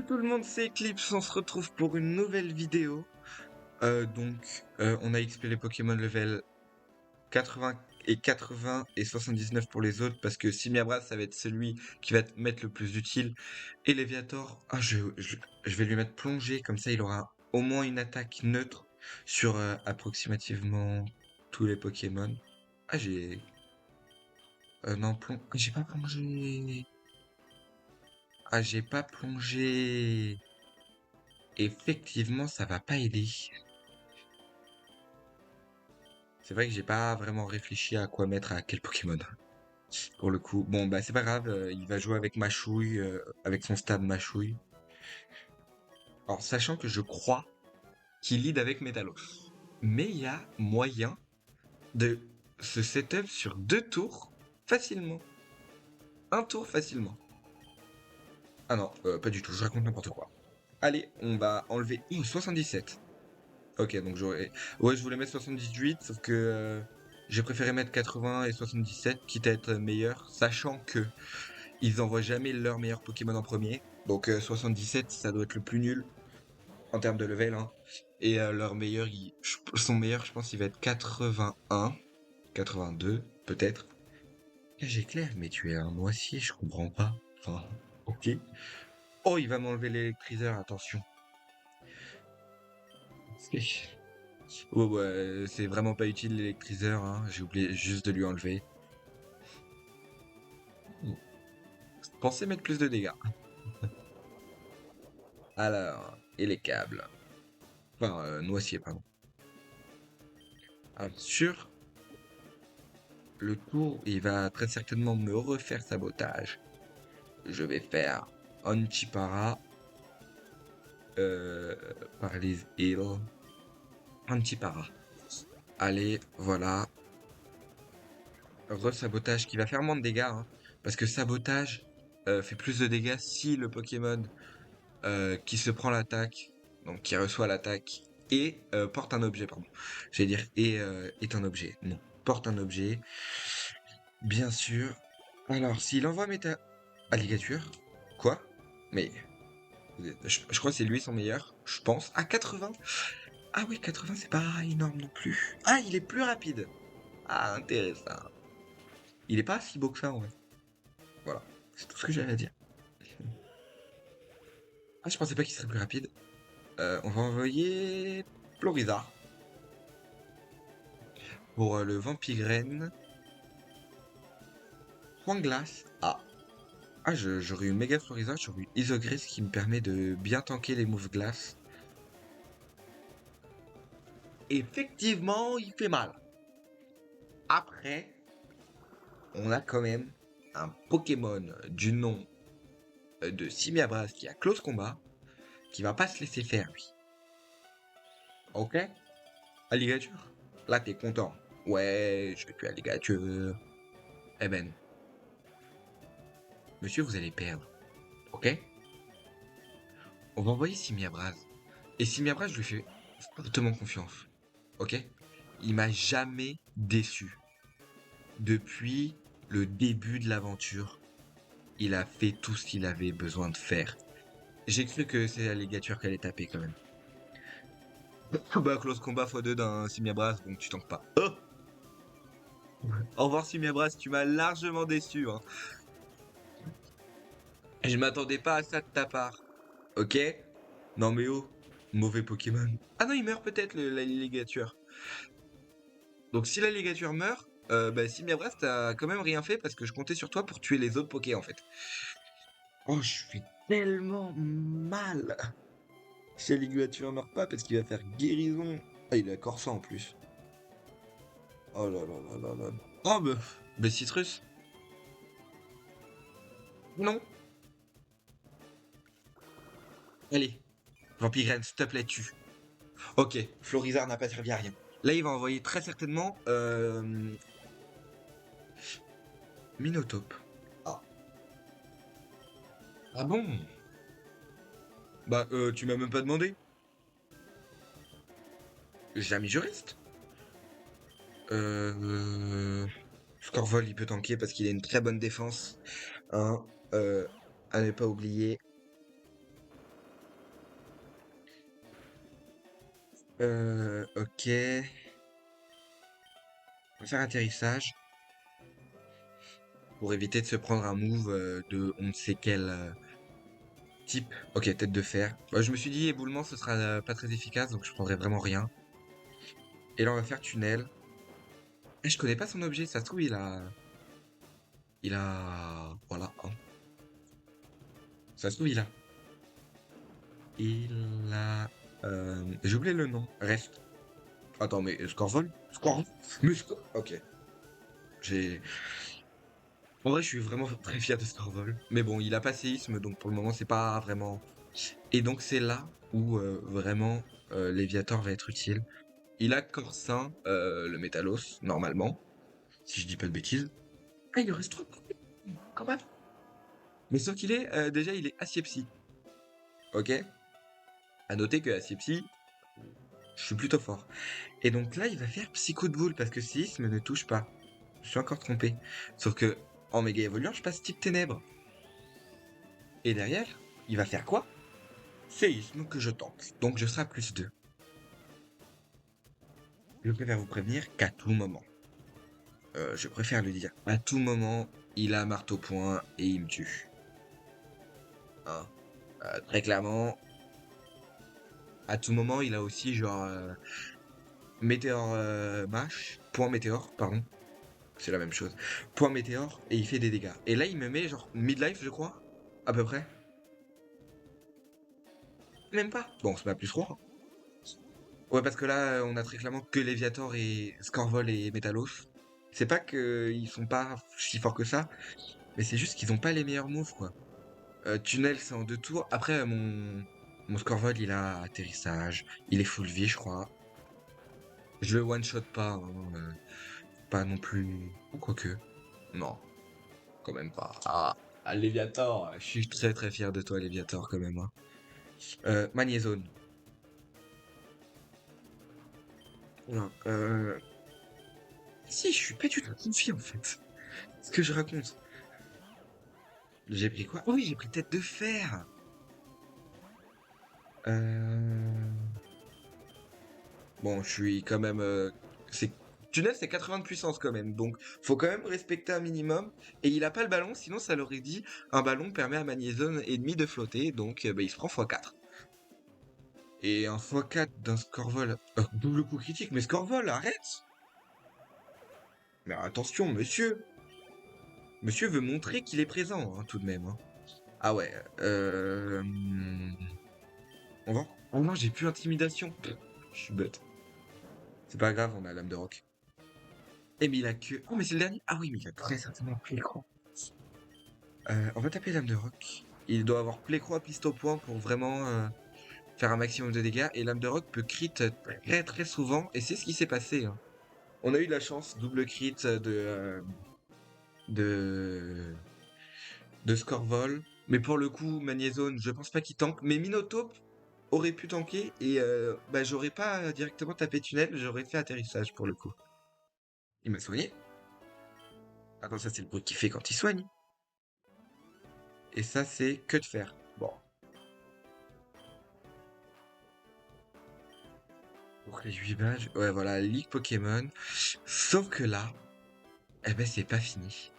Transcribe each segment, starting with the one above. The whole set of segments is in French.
tout le monde, c'est Eclipse, on se retrouve pour une nouvelle vidéo. On a XP les Pokémon level 80 et 79 pour les autres, parce que Simiabras, ça va être celui qui va te mettre le plus utile. Et Léviator, je vais lui mettre plongée, comme ça il aura au moins une attaque neutre sur approximativement tous les Pokémon. Ah, j'ai... non, j'ai pas plongé. Ah, j'ai pas plongé. Effectivement, ça va pas aider. C'est vrai que j'ai pas vraiment réfléchi à quoi mettre à quel Pokémon. Pour le coup. Bon, bah, c'est pas grave, il va jouer avec Machouille, avec son stade Machouille. Alors, sachant que je crois qu'il lead avec Métalos. Mais il y a moyen de se setup sur 2 tours facilement. Un tour facilement. Ah non, pas du tout, je raconte n'importe quoi. Allez, on va enlever... 77. Ok, donc j'aurais... Ouais, je voulais mettre 78, sauf que j'ai préféré mettre 80 et 77, quitte à être meilleur, sachant que ils envoient jamais leur meilleur Pokémon en premier. Donc 77, ça doit être le plus nul en termes de level, hein. Et leur meilleur, son meilleur, je pense, il va être 81, 82, peut-être. J'éclaire, mais tu es un noisier, je comprends pas. Enfin, ok. Oh, il va m'enlever l'électriseur, attention. Ouais, ouais, c'est vraiment pas utile l'électriseur, hein. J'ai oublié juste de lui enlever. Pensez mettre plus de dégâts. Alors, et les câbles. Enfin, noisier, pardon. Alors, sur le tour, il va très certainement me refaire sabotage. Je vais faire Anti-Para euh, par les heals. Anti-Para. Allez, voilà. Re-sabotage qui va faire moins de dégâts, hein, parce que sabotage fait plus de dégâts si le Pokémon qui se prend l'attaque, donc qui reçoit l'attaque, et porte un objet, pardon. J'allais dire est un objet. Non, porte un objet, bien sûr. Alors, s'il envoie méta... Alligature? Quoi? Mais... je crois que c'est lui son meilleur, je pense. Ah, 80? Ah oui, 80, c'est pas énorme non plus. Ah, il est plus rapide. Ah, intéressant. Il est pas si beau que ça, en vrai. Voilà, c'est tout ce que j'avais à dire. Ah, je pensais pas qu'il serait plus rapide. On va envoyer Floriza pour le Vampigraine. Point glace. Ah. Ah, j'aurais eu Méga Floriza, j'aurais eu Isogris qui me permet de bien tanker les moves glace. Effectivement, il fait mal. Après, on a quand même un Pokémon du nom de Simiabras qui a Close Combat, qui va pas se laisser faire, lui. Ok? Alligature? Là, t'es content. Ouais, je vais tuer Alligature. Eh ben, monsieur, vous allez perdre. Ok? On va envoyer Simiabras. Et Simiabras, je lui fais fortement confiance. Ok? Il m'a jamais déçu. Depuis le début de l'aventure, il a fait tout ce qu'il avait besoin de faire. J'ai cru que c'est l'alligature qu'elle allait taper quand même. Bah, close combat x2 d'un Simiabras, donc tu tankes pas. Oh, au revoir Simiabras, tu m'as largement déçu, hein. Je m'attendais pas à ça de ta part. Ok? Non mais oh, mauvais Pokémon. Ah non, il meurt peut-être l'alligature. Donc si l'alligature meurt, bah Simiabras t'as quand même rien fait parce que je comptais sur toi pour tuer les autres Pokés en fait. Oh, je fais tellement mal. Si l'alligature meurt pas parce qu'il va faire guérison. Ah, il a Corsa en plus. Oh là là là là là. Oh bah Citrus. Non. Allez, Vampirène, s'il te plaît, tue. Ok, Florizard n'a pas servi à rien. Là, il va envoyer très certainement Minotape. Ah. Ah bon? Bah, tu m'as même pas demandé. Jamais juriste. Euh... Scorvol, il peut tanker parce qu'il a une très bonne défense. Hein, à ne pas oublier. Ok. On va faire atterrissage pour éviter de se prendre un move de on ne sait quel type. Ok, tête de fer. Je me suis dit éboulement ce sera pas très efficace donc je prendrai vraiment rien. Et là on va faire tunnel. Et je connais pas son objet, ça se trouve voilà, hein. Ça se trouve il a j'ai oublié le nom. Reste. Attends mais Scorvol? Scorvol? Mais ok. J'ai En vrai, je suis vraiment très fier de Scorvol. Mais bon, il a pas séisme, donc pour le moment, c'est pas vraiment. Et donc, c'est là où vraiment Léviator va être utile. Il a Corsin, le Métalos, normalement, si je dis pas de bêtises. Ah, il lui reste 3 points, quand même. Mais sauf qu'il est, déjà, il est Acier-Psy. Ok? À noter que Acier-Psy, je suis plutôt fort. Et donc là, il va faire Psycho de Boule, parce que séisme ne touche pas. Je suis encore trompé. Sauf que, en méga évoluant, je passe type ténèbres. Et derrière, il va faire quoi? Séisme que je tente, donc je serai à +2. Je préfère vous prévenir qu'à tout moment, je préfère le dire, à tout moment, il a marteau-point et il me tue. Hein. Très clairement, à tout moment, il a aussi genre météore point météore, pardon, c'est la même chose. Point météore et il fait des dégâts. Et là, il me met genre midlife, je crois, à peu près. Même pas. Bon, c'est pas +3. Ouais, parce que là, on a très clairement que Léviator et Scorvol et Métalos. C'est pas qu'ils sont pas si forts que ça, mais c'est juste qu'ils ont pas les meilleurs moves, quoi. Tunnel, c'est en 2 tours. Après, mon Scorvol, il a atterrissage. Il est full vie, je crois. Je le one-shot pas, hein, pas non plus. Quoique. Non, quand même pas. Ah, Léviator, je suis très très fier de toi, Léviator, quand même, hein. Magnézone. Oula, si, je suis pas du tout confiant, en fait. Ce que je raconte. J'ai pris quoi? Oh oui, j'ai pris tête de fer. Euh... Bon, je suis quand même. C'est Tunnel, c'est 80 de puissance quand même, donc faut quand même respecter un minimum. Et il a pas le ballon, sinon ça l'aurait dit un ballon permet à Magnézone ennemi de flotter, donc bah, il se prend x4. Et un x4 d'un Scorvol, double coup critique, mais Scorvol, arrête! Mais attention, monsieur! Monsieur veut montrer qu'il est présent, hein, tout de même, hein. Ah ouais, on va. Oh non, j'ai plus intimidation. Je suis bête. C'est pas grave, on a l'âme de roc. Eh mais il a que. Oh mais c'est le dernier. Ah oui, mais il a très certainement Plécro. On va taper l'âme de roc. Il doit avoir Plécro à piste au point pour vraiment faire un maximum de dégâts. Et l'âme de roc peut crit très très souvent. Et c'est ce qui s'est passé, hein. On a eu de la chance, double crit de, de Scorvol. Mais pour le coup, Magnézone, je pense pas qu'il tank. Mais Minotaur aurait pu tanker. Et bah, j'aurais pas directement tapé tunnel. J'aurais fait atterrissage pour le coup. Il m'a soigné. Attends, ça c'est le bruit qu'il fait quand il soigne. Et ça c'est que de faire. Bon. Pour les 8 badges. Ouais, voilà, Ligue Pokémon. Sauf que là, eh ben, c'est pas fini.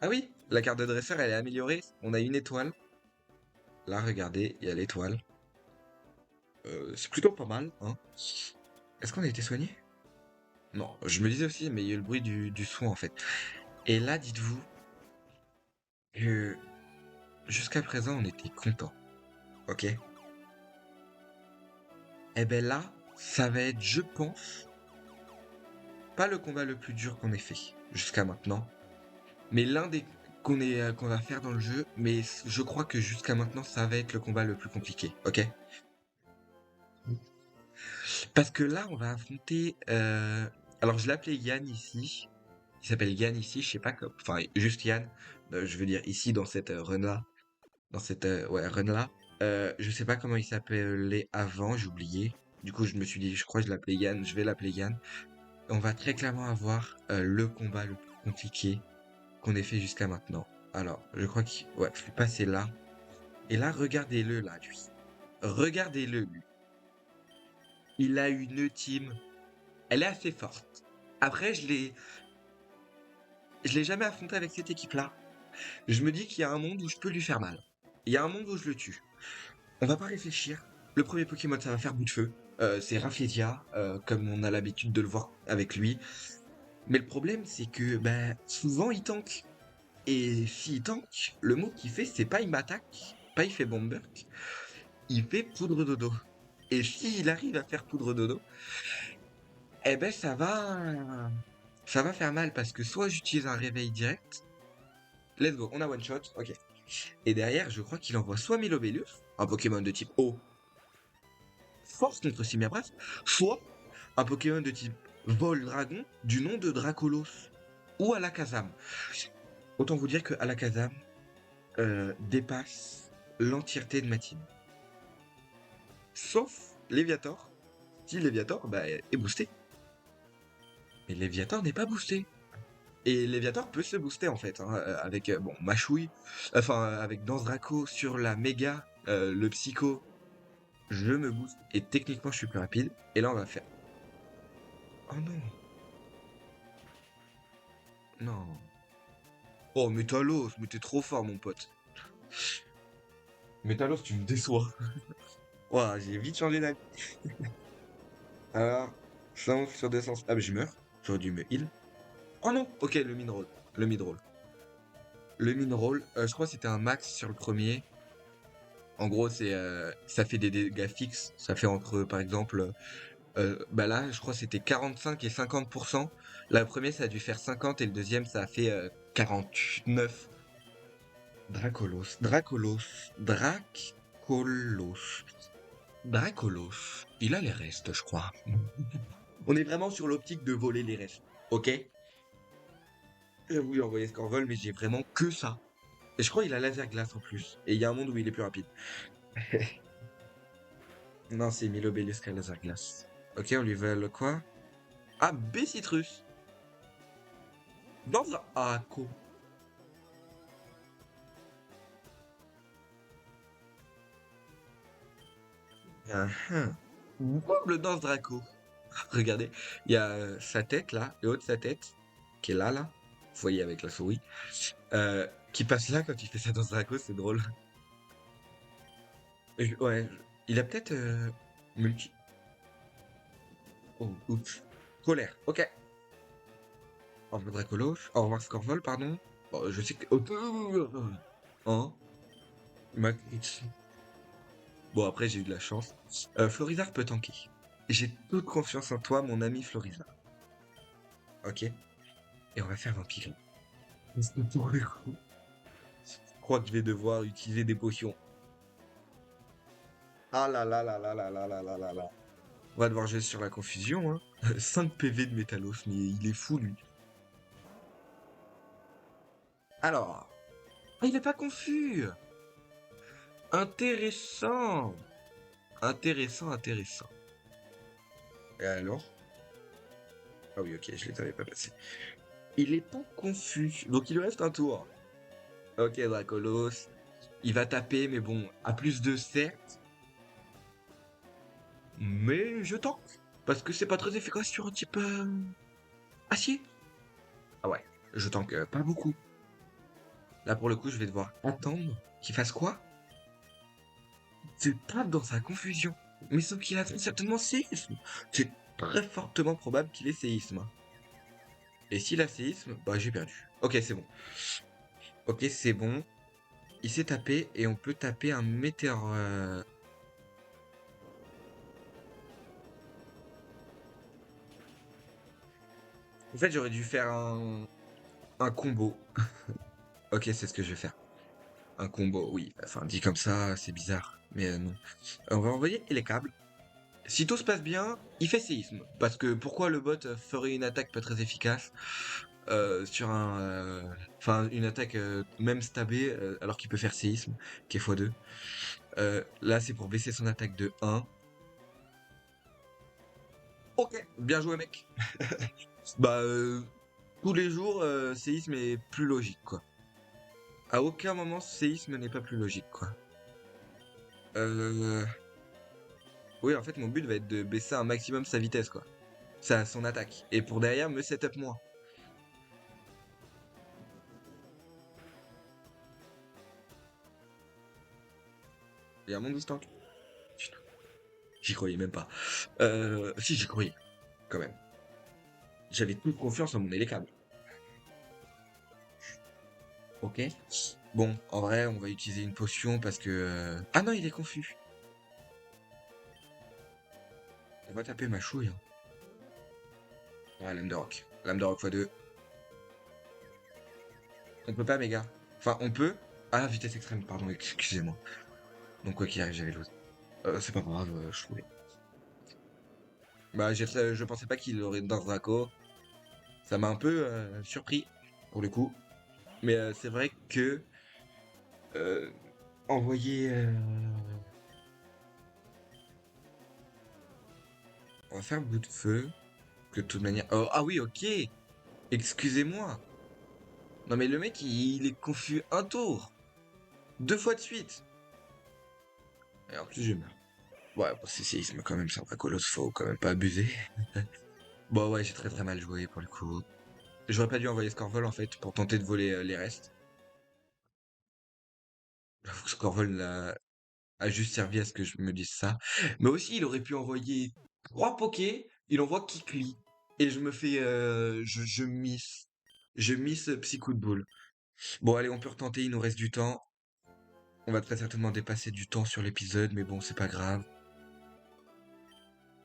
Ah oui, la carte de dresseur, elle est améliorée. On a une étoile. Là, regardez, il y a l'étoile. C'est plutôt pas mal, hein. Est-ce qu'on a été soigné? Non, je me disais aussi, mais il y a eu le bruit du soin, en fait. Et là, dites-vous que jusqu'à présent, on était content. Ok? Eh ben là, ça va être, je pense, pas le combat le plus dur qu'on ait fait jusqu'à maintenant. Mais l'un des qu'on va faire dans le jeu, mais je crois que jusqu'à maintenant, ça va être le combat le plus compliqué, ok? Parce que là, on va affronter. Alors, je l'appelais Yann ici. Il s'appelle Yann ici, je sais pas comme. Enfin, juste Yann. Je veux dire ici dans cette run-là. Dans cette ouais, run-là. Je sais pas comment il s'appelait avant, j'ai oublié. Du coup, je me suis dit, je crois que je l'appelais Yann, je vais l'appeler Yann. On va très clairement avoir le combat le plus compliqué qu'on ait fait jusqu'à maintenant. Alors, je crois que ouais, je suis passé là. Et là, regardez-le là, lui. Regardez-le, lui. Il a une team. Elle est assez forte. Après, je l'ai jamais affronté avec cette équipe-là. Je me dis qu'il y a un monde où je peux lui faire mal. Il y a un monde où je le tue. On va pas réfléchir. Le premier Pokémon, ça va faire bout de feu. C'est Rafflesia, comme on a l'habitude de le voir avec lui. Mais le problème, c'est que bah, souvent, il tank. Et s'il tank, le mot qu'il fait, c'est pas il m'attaque, pas il fait Bomberg, il fait poudre dodo. Et s'il arrive à faire poudre dodo, eh ben ça va faire mal parce que soit j'utilise un réveil direct, let's go, on a one shot, ok. Et derrière, je crois qu'il envoie soit Milobelius, un Pokémon de type eau, force contre Simiabras, soit un Pokémon de type vol dragon du nom de Dracolos ou Alakazam. Autant vous dire que Alakazam dépasse l'entièreté de ma team. Sauf Léviator. Si Léviator bah, est boosté. Mais Léviator n'est pas boosté. Et Léviator peut se booster en fait, hein, avec bon Machouille, enfin avec Danse Draco sur la méga, le psycho, je me booste et techniquement je suis plus rapide. Et là on va faire. Oh non, non. Oh Métalos, mais t'es trop fort mon pote. Métalos, tu me déçois. Ouah, j'ai vite changé d'avis. Alors, chance sur descente. Ah mais je meurs. J'aurais dû me heal. Oh non, ok le mid-roll. Le mid-roll. Le min-roll, je crois que c'était un max sur le premier. En gros, ça fait des dégâts fixes. Ça fait entre, par exemple, bah là, je crois que c'était 45 et 50%. Là, le premier, ça a dû faire 50 et le deuxième, ça a fait 49. Dracolos, Dracolos, Dracolos, Dracolos. Il a les restes, je crois. On est vraiment sur l'optique de voler les restes, ok? J'ai voulu envoyer Scorvol, mais j'ai vraiment que ça. Et je crois qu'il a laser glace en plus. Et il y a un monde où il est plus rapide. Non, c'est Milobelius qui a laser glace. Ok, on lui vole quoi? Ah, B-Citrus. Dans un... Ah, co. Ah, ah. Double danse Draco. Regardez, il y a sa tête là, le haut de sa tête, qui est là, là. Vous voyez avec la souris. Qui passe là quand il fait sa danse Draco, c'est drôle. Ouais, il a peut-être multi. Oh, oups. Colère, ok. Au revoir Dracolos. Au revoir Scorvol, pardon. Bon, je sais que. Hein? Max. Bon, après, j'ai eu de la chance. Florizard peut tanker. J'ai toute confiance en toi, mon ami Florizard. Ok? Et on va faire Vampire. Parce que pour le coup, je crois que je vais devoir utiliser des potions. Ah là là là là là là là là là là. On va devoir jouer sur la confusion, hein. 5 PV de Métalos, mais il est fou, lui. Alors. Ah, il est pas confus! Intéressant! Intéressant, intéressant. Et alors? Ah oui, ok, je les avais pas passés. Il est pas confus. Donc il lui reste un tour. Ok, Dracolos. Il va taper, mais bon, à plus de certes. Mais je tente. Parce que c'est pas très efficace sur un type acier. Ah ouais, je tank pas beaucoup. Là, pour le coup, je vais devoir attendre qu'il fasse quoi? Se tape dans sa confusion. Mais sauf qu'il a très certainement séisme. C'est très fortement probable qu'il ait séisme. Et s'il a séisme, bah j'ai perdu. Ok, c'est bon. Ok, c'est bon. Il s'est tapé et on peut taper un météore. En fait, j'aurais dû faire un combo. Ok, c'est ce que je vais faire. Un combo, oui. Enfin, dit comme ça, c'est bizarre. Mais non. On va envoyer les câbles. Si tout se passe bien, il fait séisme. Parce que pourquoi le bot ferait une attaque pas très efficace sur un... Enfin, une attaque même stabée alors qu'il peut faire séisme, qui est x2. Là, c'est pour baisser son attaque de 1. Ok, bien joué mec. Bah, tous les jours, séisme est plus logique, quoi. À aucun moment, séisme n'est pas plus logique, quoi. Euh... Oui, en fait, mon but va être de baisser un maximum sa vitesse, quoi. Son attaque. Et pour derrière, me setup moi. Il y a un monde distant. Putain, j'y croyais même pas. Si, j'y croyais, quand même. J'avais toute confiance en mon élécable. Ok. Bon, en vrai, on va utiliser une potion parce que... Ah non, il est confus. On va taper ma chouille, hein. Ouais, lame de roc. Lame de roc x2. On peut pas, méga. Enfin, on peut. Ah, vitesse extrême, pardon, excusez-moi. Donc, quoi qu'il arrive, j'avais l'autre. C'est pas grave, je pouvais. Bah, je pensais pas qu'il aurait dans Draco. Ça m'a un peu surpris, pour le coup. Mais c'est vrai que euh, envoyer. On va faire bout de feu. Que de toute manière. Oh, ah oui, ok. Excusez-moi. Non, mais le mec, il est confus un tour. Deux fois de suite. Et en plus, je meurs. Ouais, bon, c'est séisme quand même, c'est un vrai colosse, faut quand même pas abuser. Bon, ouais, j'ai très très mal joué pour le coup. J'aurais pas dû envoyer Scorvol en fait pour tenter de voler les restes. J'avoue que Scorvol a juste servi à ce que je me dise ça. Mais aussi, il aurait pu envoyer trois pokés, il envoie Kikli. Et je me fais. Je miss. Je miss Psy coup de boule. Bon, allez, on peut retenter, il nous reste du temps. On va très certainement dépasser du temps sur l'épisode, mais bon, c'est pas grave.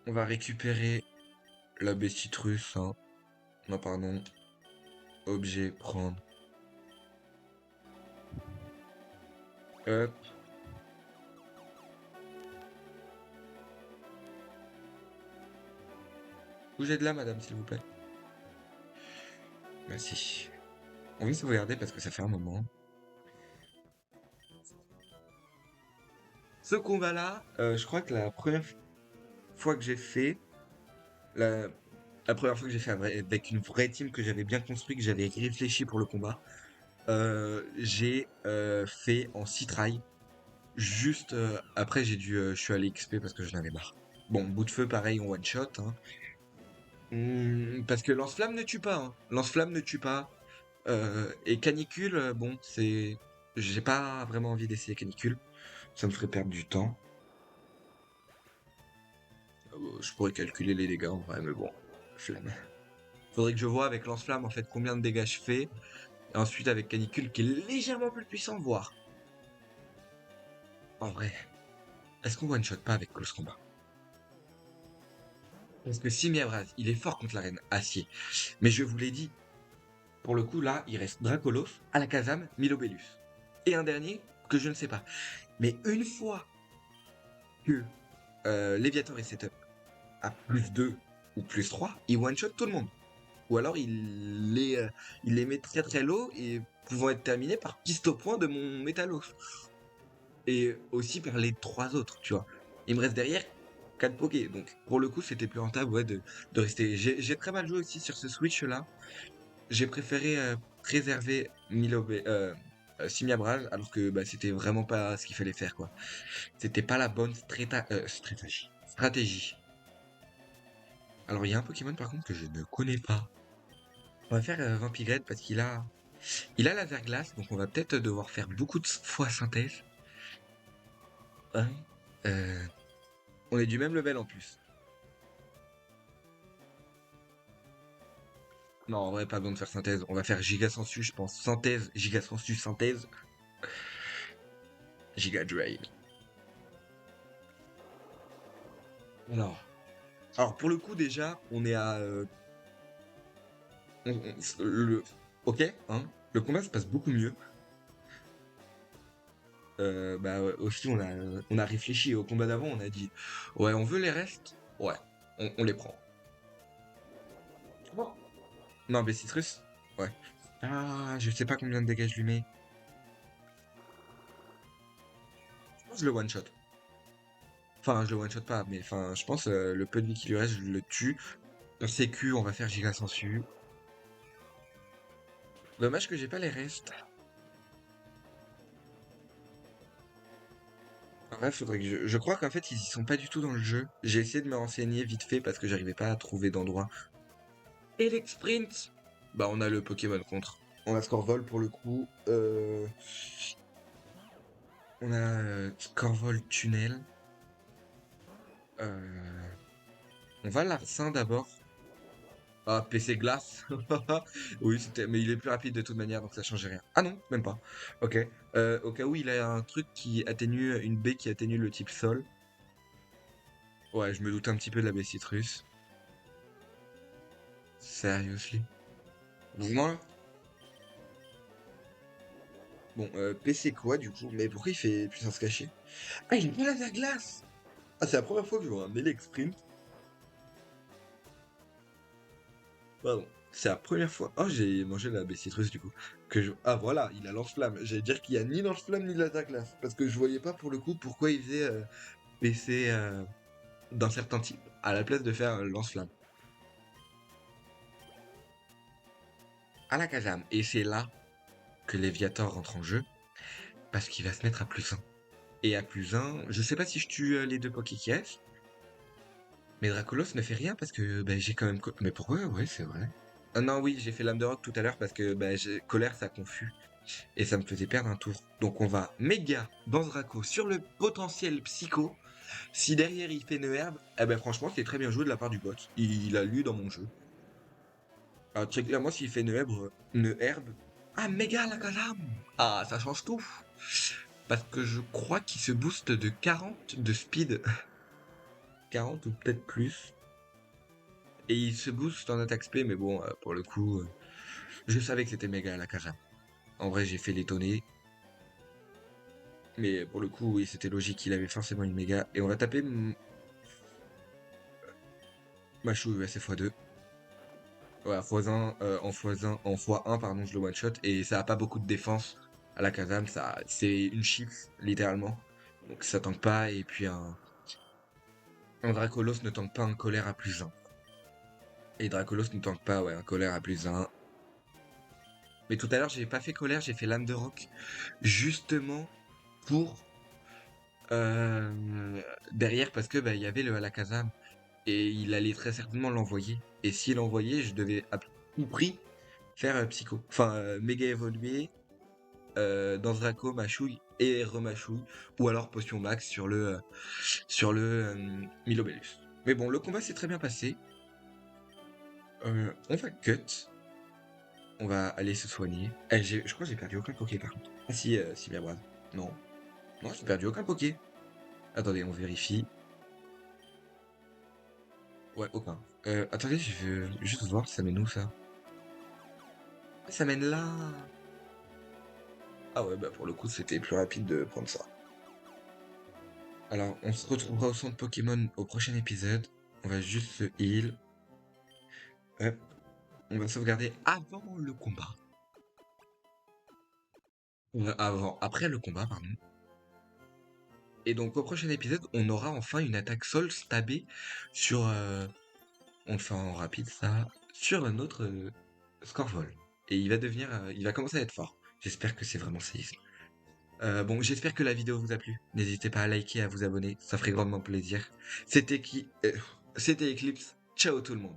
On va récupérer la baie citrus, hein. Non, pardon. Objet, prendre. Hop. Bougez de là, madame, s'il vous plaît. Merci. On va sauvegarder parce que ça fait un moment. Ce combat-là, je crois que la première fois que j'ai fait, la, la première fois que j'ai fait avec une vraie team que j'avais bien construit, que j'avais réfléchi pour le combat, j'ai fait en 6 tries. Juste après, je suis allé XP parce que j'en avais marre. Bon, bout de feu, pareil, on one shot, hein. Parce que lance-flamme ne tue pas, hein. Lance-flamme ne tue pas. Et canicule, bon, c'est, j'ai pas vraiment envie d'essayer canicule. Ça me ferait perdre du temps. Je pourrais calculer les dégâts en vrai, mais bon, flemme. Faudrait que je vois avec lance-flamme en fait combien de dégâts je fais. Et ensuite avec canicule qui est légèrement plus puissant, voir. En vrai, est-ce qu'on one-shot pas avec close combat? Parce que si Miabraz, il est fort contre la reine acier. Mais je vous l'ai dit, pour le coup là, il reste Dracolos, Alakazam, Milobellus. Et un dernier que je ne sais pas. Mais une fois que Léviator est setup à plus 2 ou plus 3, il one-shot tout le monde. Ou alors il les met très très low et pouvant être terminé par piste au point de mon Métalos. Et aussi par les trois autres, tu vois. Il me reste derrière 4 pokés. Donc pour le coup, c'était plus rentable ouais, de rester. J'ai très mal joué aussi sur ce Switch là. J'ai préféré préserver Simiabral alors que bah, c'était vraiment pas ce qu'il fallait faire quoi. C'était pas la bonne stratégie. Alors il y a un Pokémon par contre que je ne connais pas. On va faire Vampigred parce il a la verglace, donc on va peut-être devoir faire beaucoup de fois synthèse. Hein. Euh, on est du même level en plus. Non, en vrai, pas besoin de faire synthèse. On va faire Giga Sensu, je pense. Synthèse, Giga Sensu, synthèse. Giga Drain. Alors. Alors, pour le coup, déjà, on est à. Ok, hein. Le combat se passe beaucoup mieux. Bah, aussi, on a réfléchi au combat d'avant. On a dit, ouais, on veut les restes. Ouais, on les prend. Bon. Non, mais Citrus. Ouais. Ah, je sais pas combien de dégâts je lui mets. Je pense que je le one shot. Enfin, je le one shot pas, mais enfin, je pense le peu de vie qui lui reste, je le tue. En sécu, on va faire giga sensu. Dommage que j'ai pas les restes. Ouais, faudrait que je crois qu'en fait, ils y sont pas du tout dans le jeu. J'ai essayé de me renseigner vite fait parce que j'arrivais pas à trouver d'endroit. Sprint. Bah, on a le Pokémon contre. On a Scorvol pour le coup. On a Scorvol Tunnel. Euh, on va Larcin d'abord. Ah, PC Glace. Oui, mais il est plus rapide de toute manière, donc ça change rien. Ah non, même pas. Ok. Au cas où il a un truc qui atténue, une baie qui atténue le type sol. Ouais, je me doute un petit peu de la baie citrus. Seriously. Vraiment là? Bon, PC quoi du coup? Mais pourquoi il fait puissance cachée? Ah, il est pas la glace! Ah, c'est la première fois que je vois un Elec Sprint. Pardon. C'est la première fois. Oh, j'ai mangé la baie citrus du coup. Ah voilà, il a lance-flamme. J'allais dire qu'il y a ni lance-flamme ni l'attaque glace. Parce que je voyais pas pour le coup pourquoi il faisait PC d'un certain type. À la place de faire lance-flamme. À la Kazam. Et c'est là que Léviator rentre en jeu. Parce qu'il va se mettre à +1. Et à +1, je sais pas si je tue les deux Pokékess. Mais Dracolos ne fait rien parce que bah, j'ai quand même. Mais pourquoi? Ouais, c'est vrai. Ah non, oui, j'ai fait Lame de Rock tout à l'heure parce que bah, colère, ça confus. Et ça me faisait perdre un tour. Donc on va méga dans Draco sur le potentiel psycho. Si derrière il fait Neuherbe, eh ben franchement, c'est très bien joué de la part du bot. Il a lu dans mon jeu. Alors, très clairement, s'il fait Neuherbe. Ah, méga la Kazam! Ah, ça change tout! Parce que je crois qu'il se booste de 40 de speed. 40 ou peut-être plus. Et il se booste en attaque spé, mais bon, pour le coup, je savais que c'était méga à la Kaja. En vrai, j'ai fait l'étonner. Mais pour le coup, oui, c'était logique, il avait forcément une méga. Et on va taper Machou USF x2. Ouais, x1, en x1, pardon, je le one-shot. Et ça a pas beaucoup de défense à la Kazam, ça, c'est une chiffre, littéralement. Donc ça tank pas, et puis un Dracolos ne tank pas un colère à +1. Et Dracolos ne tank pas, ouais, un colère à +1. Mais tout à l'heure, j'ai pas fait colère, j'ai fait lame de roc. Justement pour derrière parce que bah, il y avait le Alakazam et il allait très certainement l'envoyer. Et s'il l'envoyait, je devais à tout prix faire Psycho. Enfin, méga évoluer dans Draco, Machouille et Remachouille. Ou alors Potion Max sur le Milobellus. Mais bon, le combat s'est très bien passé. On va cut. On va aller se soigner. Je crois que j'ai perdu aucun Poké par contre. Ah si, si, Miabrade. Non. Non, j'ai perdu aucun Poké. Attendez, on vérifie. Ouais, aucun. Attendez, je veux juste voir, ça mène où ça? Ah, ça mène là! Ah ouais, bah pour le coup, c'était plus rapide de prendre ça. Alors, on se retrouvera au centre Pokémon au prochain épisode. On va juste se heal. Hop. On va sauvegarder avant le combat. Après le combat, pardon. Et donc au prochain épisode, on aura enfin une attaque sol stabée sur, on le fait en rapide ça, sur notre Scorvol. Et il va commencer à être fort. J'espère que c'est vraiment safe. Bon, j'espère que la vidéo vous a plu. N'hésitez pas à liker, à vous abonner, ça ferait grandement plaisir. C'était Eclipse. Ciao tout le monde.